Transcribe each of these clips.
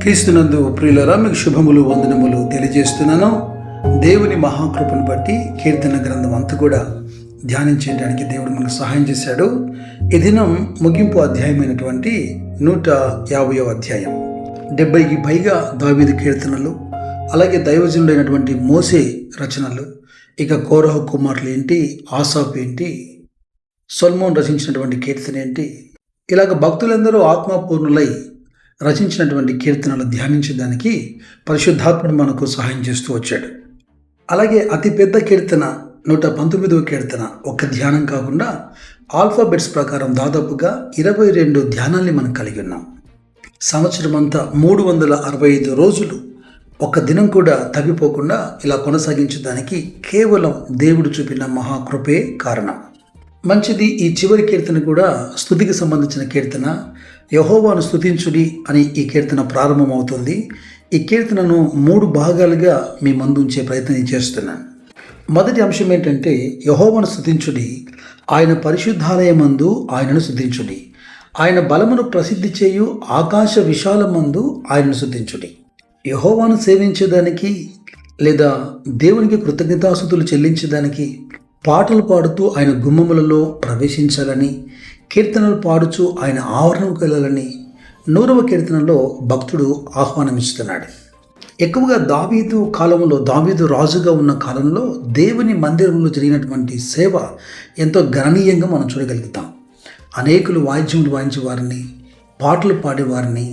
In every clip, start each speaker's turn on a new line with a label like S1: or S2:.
S1: క్రీస్తునందు ప్రియులరా, మీకు శుభములు వందనములు తెలియజేస్తున్నాను. దేవుని మహాకృపను బట్టి కీర్తన గ్రంథం అంతా కూడా ధ్యానించడానికి దేవుడు మనకు సహాయం చేశాడు. ఈ దినం ముగింపు అధ్యాయమైనటువంటి 150వ అధ్యాయం. 70కి పైగా దావీదు కీర్తనలు, అలాగే దైవజనుడైనటువంటి మోసే రచనలు, ఇక కోరహ కుమారులు ఏంటి, ఆసాపు ఏంటి, సొలొమోను రచించినటువంటి కీర్తన ఏంటి, ఇలాగ భక్తులందరూ ఆత్మపూర్ణులై రచించినటువంటి కీర్తనలు ధ్యానించడానికి పరిశుద్ధాత్ముడు మనకు సహాయం చేస్తూ వచ్చాడు. అలాగే అతిపెద్ద కీర్తన 119వ కీర్తన ఒక ధ్యానం కాకుండా ఆల్ఫాబెట్స్ ప్రకారం దాదాపుగా 22 ధ్యానాల్ని మనం కలిగి ఉన్నాం. సంవత్సరం అంతా 365 రోజులు ఒక దినం కూడా తగ్గిపోకుండా ఇలా కొనసాగించడానికి కేవలం దేవుడు చూపిన మహాకృపే కారణం. మంచిది. ఈ చివరి కీర్తన కూడా స్తుతికి సంబంధించిన కీర్తన. యెహోవాను స్తుతించుడి అని ఈ కీర్తన ప్రారంభమవుతుంది. ఈ కీర్తనను 3 భాగాలుగా మీ ముందు ఉంచే ప్రయత్నం చేస్తున్నాను. మొదటి అంశం ఏంటంటే, యెహోవాను స్తుతించుడి, ఆయన పరిశుద్ధాలయమందు ఆయనను స్తుతించుడి, ఆయన బలమును ప్రసిద్ధి చేయు ఆకాశ విశాలమందు ఆయనను స్తుతించుడి. యెహోవాను సేవించేదానికి లేదా దేవునికి కృతజ్ఞతాస్తుతులు చెల్లించేదానికి పాటలు పాడుతూ ఆయన గుమ్మములలో ప్రవేశించాలని, కీర్తనలు పాడుచూ ఆయన ఆవరణకు వెళ్ళాలని 100వ కీర్తనలో భక్తుడు ఆహ్వానమిస్తున్నాడు. ఎక్కువగా దావీదు కాలంలో, దావీదు రాజుగా ఉన్న కాలంలో దేవుని మందిరంలో జరిగినటువంటి సేవ ఎంతో గణనీయంగా మనం చూడగలుగుతాం. అనేకులు వాయిద్యములు వాయించే వారిని, పాటలు పాడేవారిని,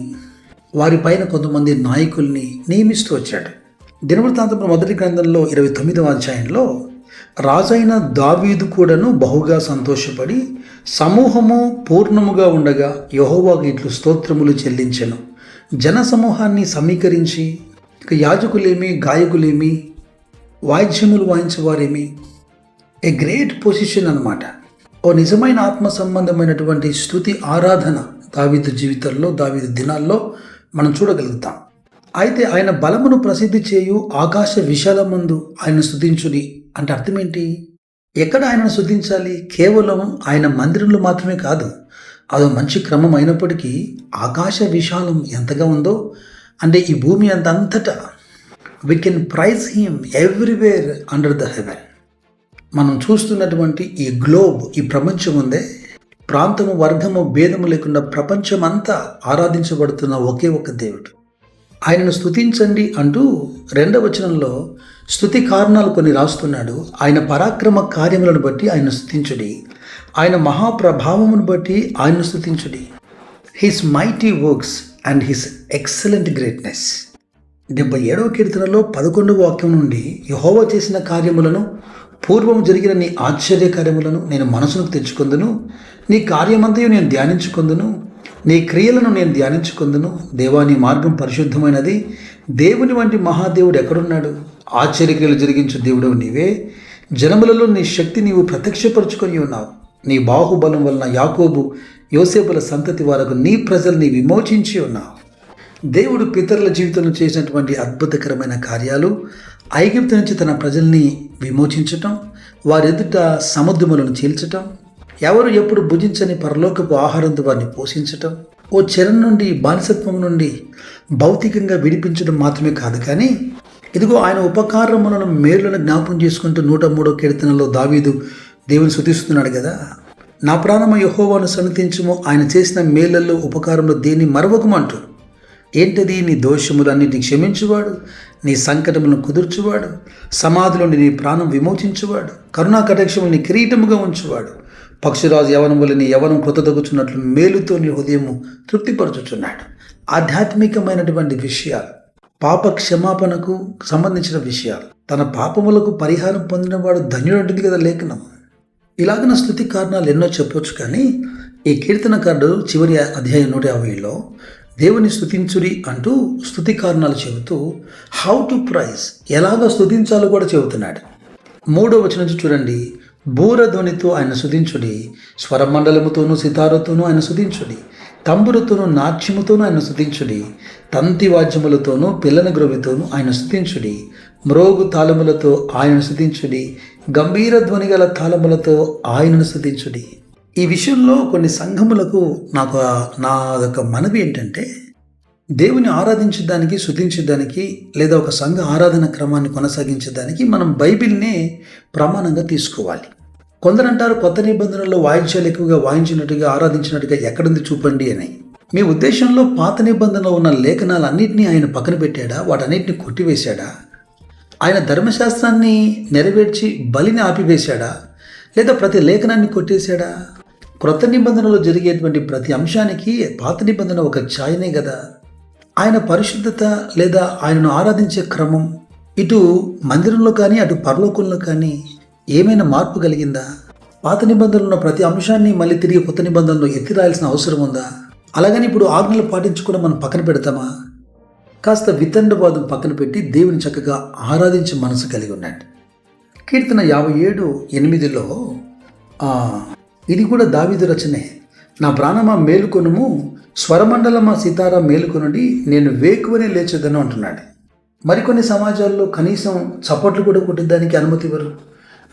S1: వారిపైన కొంతమంది నాయకుల్ని నియమిస్తూ వచ్చాడు. దినవృత్తాంతముల మొదటి గ్రంథంలో 29వ అధ్యాయంలో రాజైన దావీదు కూడాను బహుగా సంతోషపడి సమూహము పూర్ణముగా ఉండగా యెహోవాకు ఇట్లు స్తోత్రములు చెల్లించెను. జన సమూహాన్ని సమీకరించి, ఇక యాజకులేమి, గాయకులేమి, వాయిద్యములు వాయించేవారేమి, ఏ గ్రేట్ పొజిషన్ అన్నమాట. ఓ నిజమైన ఆత్మ సంబంధమైనటువంటి స్తుతి ఆరాధన దావీదు జీవితంలో, దావీదు దినాల్లో మనం చూడగలుగుతాం. అయితే ఆయన బలమును ప్రసిద్ధి చేయు ఆకాశ విశాలమందు ఆయన స్తుతించుడి అంటే అర్థం ఏంటి? ఎక్కడ ఆయనను స్తుతించాలి? కేవలం ఆయన మందిరంలో మాత్రమే కాదు. అదో మంచి క్రమం అయినప్పటికీ ఆకాశ విశాలం ఎంతగా ఉందో, అంటే ఈ భూమి అంతటా we can praise him everywhere under the heaven. మనం చూస్తున్నటువంటి ఈ గ్లోబ్, ఈ ప్రపంచం ఉందే, ప్రాంతము, వర్గము, భేదము లేకుండా ప్రపంచం అంతా ఆరాధించబడుతున్న ఒకే ఒక దేవుడు. ఆయనను స్తుతించండి అంటూ 2వ వచనంలో స్తుతి కారణాలు కొన్ని రాస్తున్నాడు. ఆయన పరాక్రమ కార్యములను బట్టి ఆయన స్తుతించుడి, ఆయన మహాప్రభావమును బట్టి ఆయనను స్తుతించుడి, his mighty works and his excellent greatness. 77వ కీర్తనలో 11వ వాక్యం నుండి, యెహోవా చేసిన కార్యములను, పూర్వము జరిగిన నీ ఆశ్చర్య కార్యములను నేను మనసుకు తెచ్చుకొందును, నీ కార్యమంతయు నేను ధ్యానించుకొందును, నీ క్రియలను నేను ధ్యానించుకొందును. దేవా, నీ మార్గం పరిశుద్ధమైనది. దేవుని వంటి మహాదేవుడు ఎక్కడున్నాడు? ఆశ్చర్యక్రియలు జరిగించు దేవుడవు నీవే. జనములలో నీ శక్తి నీవు ప్రత్యక్షపరుచుకొని ఉన్నావు. నీ బాహుబలం వలన యాకోబు, యోసేపుల సంతతి వరకు నీ ప్రజల్ని విమోచించి ఉన్నావు. దేవుడు పితరుల జీవితంలో చేసినటువంటి అద్భుతకరమైన కార్యాలు, ఐగుప్తు నుంచి తన ప్రజల్ని విమోచించటం, వారెదుట సముద్రములను చీల్చటం, ఎవరు ఎప్పుడు భుజించని పరలోకపు ఆహారంతో వారిని పోషించటం, ఓ చెరం నుండి, బానిసత్వం నుండి భౌతికంగా విడిపించడం మాత్రమే కాదు, కానీ ఇదిగో ఆయన ఉపకారములను, మేలులను జ్ఞాపకం చేసుకుంటూ 103వ కీర్తనలో దావీదు దేవుని స్తుతిస్తున్నాడు కదా. నా ప్రాణము యెహోవాను సన్నిధించుము, ఆయన చేసిన మేళ్లలో, ఉపకారంలో దేన్ని మరవకమంటూ. ఏంటది? నీ దోషములన్నిటిని క్షమించువాడు, నీ సంకటములను కుదుర్చువాడు, సమాధి నుండి నీ ప్రాణం విమోచించువాడు, కరుణా కటాక్షములు నీ కిరీటముగా ఉంచువాడు, పక్షిరాజు యవనం వల్ల నీ యవనం కృతదగుచున్నట్లు మేలుతో నీ హృదయము తృప్తిపరచుచున్నాడు. ఆధ్యాత్మికమైనటువంటి విషయాలు, పాప క్షమాపణకు సంబంధించిన విషయాలు, తన పాపములకు పరిహారం పొందినవాడు ధన్యుడంటుంది కదా లేఖనం. ఇలాగన స్తుతి కారణాలు ఎన్నో చెప్పొచ్చు, కానీ ఈ కీర్తనకారుడు చివరి అధ్యాయం 150లో దేవుని స్తుతించుడి అంటూ స్తుతి కారణాలు చెబుతూ హౌ టు ప్రైజ్, ఎలాగ స్తుతించాలో కూడా చెబుతున్నాడు. 3వ వచనం చూడండి. బూరధ్వనితో ఆయన స్తుతించుడి, స్వరమండలముతోనూ సితారతోనూ ఆయన స్తుతించుడి, తంబురతోనూ నాట్యముతోనూ ఆయన స్తుతించుడి, తంతి వాద్యములతోనూ పిల్లన గ్రొవితోనూ ఆయన స్తుతించుడి, మ్రోగు తాళములతో ఆయనను స్తుతించుడి, గంభీర ధ్వని గల తాళములతో ఆయనను స్తుతించుడి. ఈ విషయంలో కొన్ని సంఘములకు నాదొక మనవి ఏంటంటే, దేవుని ఆరాధించడానికి, స్తుతించడానికి లేదా ఒక సంఘ ఆరాధన క్రమాన్ని కొనసాగించడానికి మనం బైబిల్నే ప్రమాణంగా తీసుకోవాలి. కొందరు అంటారు, కొత్త నిబంధనలో వాయించాలు ఎక్కువగా వాయించినట్టుగా, ఆరాధించినట్టుగా ఎక్కడుంది చూపండి అని. మీ ఉద్దేశంలో పాత నిబంధనలో ఉన్న లేఖనాలన్నింటినీ ఆయన పక్కన పెట్టాడా? వాటన్నిటిని కొట్టివేశాడా? ఆయన ధర్మశాస్త్రాన్ని నెరవేర్చి బలిని ఆపివేశాడా? లేదా ప్రతి లేఖనాన్ని కొట్టేశాడా? క్రొత్త నిబంధనలో జరిగేటువంటి ప్రతి అంశానికి పాత నిబంధన ఒక ఛాయనే కదా. ఆయన పరిశుద్ధత లేదా ఆయనను ఆరాధించే క్రమం ఇటు మందిరంలో కానీ అటు పరలోకంలో కానీ ఏమైనా మార్పు కలిగిందా? పాత నిబంధనలో ఉన్న ప్రతి అంశాన్ని మళ్ళీ తిరిగి కొత్త నిబంధనలో ఎత్తి రాయాల్సిన అవసరం ఉందా? అలాగని ఇప్పుడు ఆజ్ఞలు పాటించుకోవడం మనం పక్కన పెడతామా? కాస్త వితండవాదం పక్కన పెట్టి దేవుని చక్కగా ఆరాధించే మనసు కలిగి ఉన్నాడు. కీర్తన 57:8 ఇది కూడా దావీదు రచనే. నా ప్రాణమా మేలుకొనుము, స్వరమండలమా సితారా మేలుకొనుడి, నేను వేకువనే లేచేదను అంటున్నాడు. మరికొన్ని సమాజాల్లో కనీసం చప్పట్లు కూడా కొట్టడానికి అనుమతి ఇవ్వరు.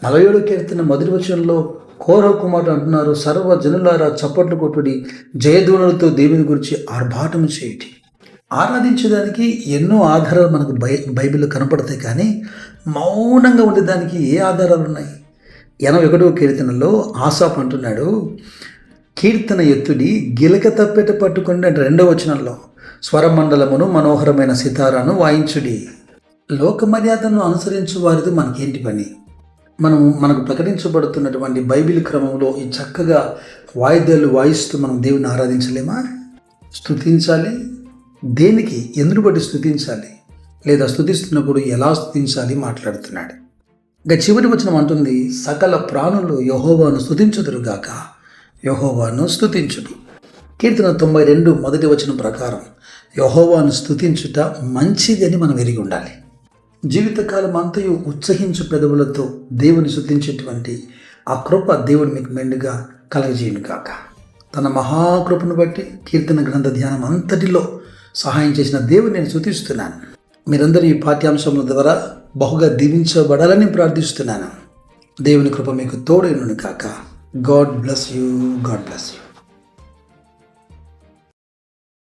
S1: 47 కీర్తన 1 కోరహ కుమారుడు అంటున్నారు, సర్వ జనులారా చప్పట్లు కొట్టుడి, జయధ్వనులతో దేవుని గురించి ఆర్భాటం చేయటి. ఆరాధించడానికి ఎన్నో ఆధారాలు మనకు బైబిల్లో కనపడతాయి, కానీ మౌనంగా ఉండేదానికి ఏ ఆధారాలు ఉన్నాయి? 81 కీర్తనలో ఆసాపు అంటున్నాడు, కీర్తన ఎత్తుడి, గిలక తప్పెట పట్టుకోండి అంటే 2వ వచనంలో స్వరమండలమును మనోహరమైన సితారాను వాయించుడి. లోక మర్యాదను అనుసరించు వారిది మనకేంటి పని? మనకు ప్రకటించబడుతున్నటువంటి బైబిల్ క్రమంలో ఈ చక్కగా వాయిద్యాలు వాయిస్తూ మనం దేవుని ఆరాధించలేమా? స్తుతించాలి. దేనికి, ఎందును బట్టి స్తుతించాలి, లేదా స్తుతిస్తున్నప్పుడు ఎలా స్తుతించాలి మాట్లాడుతున్నాడు. ఇంకా చివరి వచనం అంటుంది, సకల ప్రాణులు యెహోవాను స్తుతించుదురుగాక, యెహోవాను స్తుతించుడు. కీర్తన 92:1 ప్రకారం యెహోవాను స్తుతించుట మంచిదని మనం ఎరిగి ఉండాలి. జీవితకాలం అంతయు ఉత్సహించు పెదవులతో దేవుని స్తుతించేటువంటి ఆ కృప దేవుడు మీకు మెండుగా కలగజేయును కాక. తన మహాకృపను బట్టి కీర్తన గ్రంథ ధ్యానం అంతటిలో సహాయం చేసిన దేవుని నేను స్తుతిస్తున్నాను. మీరందరూ ఈ పాఠ్యాంశముల ద్వారా బహుగా దీవించబడాలని ప్రార్థిస్తున్నాను. దేవుని కృప మీకు తోడైనను కాక. God bless you.